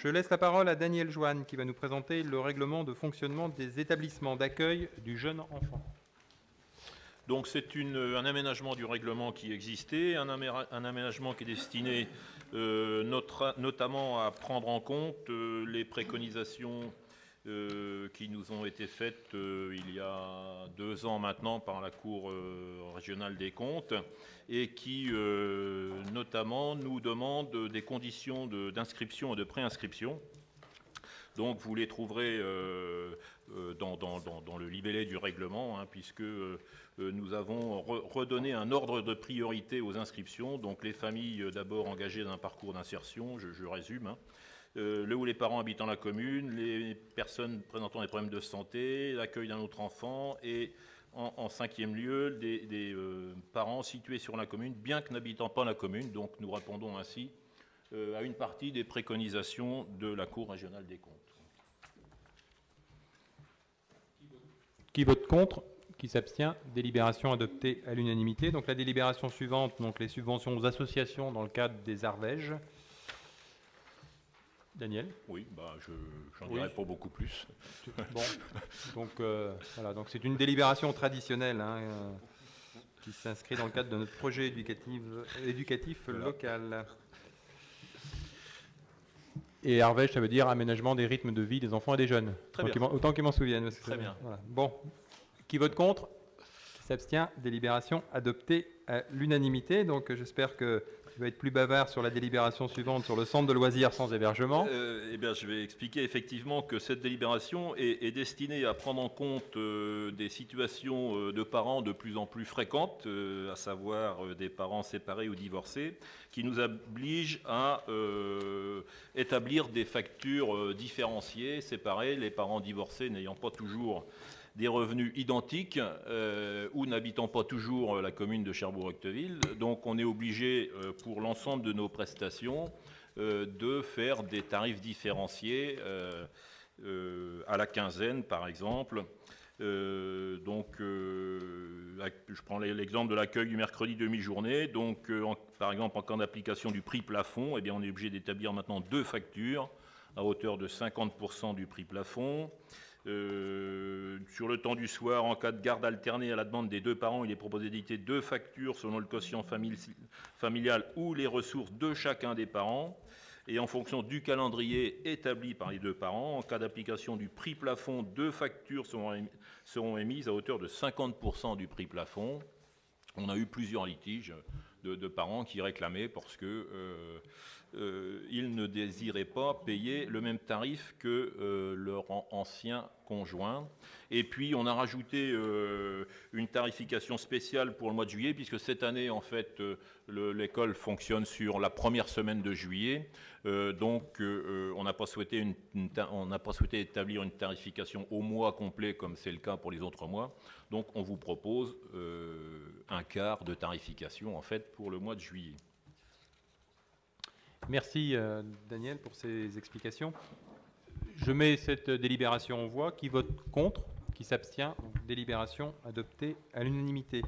Je laisse la parole à Daniel Joanne qui va nous présenter le règlement de fonctionnement des établissements d'accueil du jeune enfant. Donc c'est un aménagement du règlement qui existait, un aménagement qui est destiné notamment à prendre en compte les préconisations qui nous ont été faites il y a 2 ans maintenant par la Cour régionale des comptes et qui notamment nous demandent des conditions d'inscription et de préinscription. Donc vous les trouverez dans le libellé du règlement, puisque nous avons redonné un ordre de priorité aux inscriptions. Donc les familles d'abord engagées dans un parcours d'insertion, je résume, où les parents habitant la commune, les personnes présentant des problèmes de santé, l'accueil d'un autre enfant et en 5e lieu, des parents situés sur la commune, bien que n'habitant pas la commune. Donc nous répondons ainsi à une partie des préconisations de la Cour régionale des comptes. Qui vote contre? Qui s'abstient? Délibération adoptée à l'unanimité. Donc la délibération suivante, donc les subventions aux associations dans le cadre des Arvèges. Daniel? Oui, j'en dirai pas beaucoup plus. Bon, donc voilà, donc c'est une délibération traditionnelle qui s'inscrit dans le cadre de notre projet éducatif voilà. Local. Et Arvège, ça veut dire aménagement des rythmes de vie des enfants et des jeunes. Très bien. Autant qu'ils m'en souviennent. Très bien. Voilà. Bon, qui vote contre? Qui s'abstient? Délibération adoptée à l'unanimité. Donc j'espère que tu vas être plus bavard sur la délibération suivante sur le centre de loisirs sans hébergement. Eh bien, je vais expliquer effectivement que cette délibération est destinée à prendre en compte des situations de parents de plus en plus fréquentes, à savoir des parents séparés ou divorcés, qui nous obligent à établir des factures différenciées, séparées, les parents divorcés n'ayant pas toujours des revenus identiques ou n'habitant pas toujours la commune de Cherbourg-Octeville. Donc on est obligé pour l'ensemble de nos prestations de faire des tarifs différenciés à la quinzaine par exemple. Je prends l'exemple de l'accueil du mercredi demi-journée. Donc par exemple en cas d'application du prix plafond, eh bien, on est obligé d'établir maintenant 2 factures à hauteur de 50% du prix plafond. Sur le temps du soir, en cas de garde alternée à la demande des 2 parents, il est proposé d'éditer 2 factures selon le quotient familial ou les ressources de chacun des parents. Et en fonction du calendrier établi par les 2 parents, en cas d'application du prix plafond, 2 factures seront émises à hauteur de 50% du prix plafond. On a eu plusieurs litiges de parents qui réclamaient parce que ils ne désiraient pas payer le même tarif que leur ancien conjoint. Et puis on a rajouté une tarification spéciale pour le mois de juillet, puisque cette année en fait l'école fonctionne sur la première semaine de juillet. On n'a pas souhaité établir une tarification au mois complet comme c'est le cas pour les autres mois. Donc on vous propose un quart de tarification en fait pour le mois de juillet. Merci Daniel pour ces explications. Je mets cette délibération en voie. Qui vote contre? Qui s'abstient? Délibération adoptée à l'unanimité.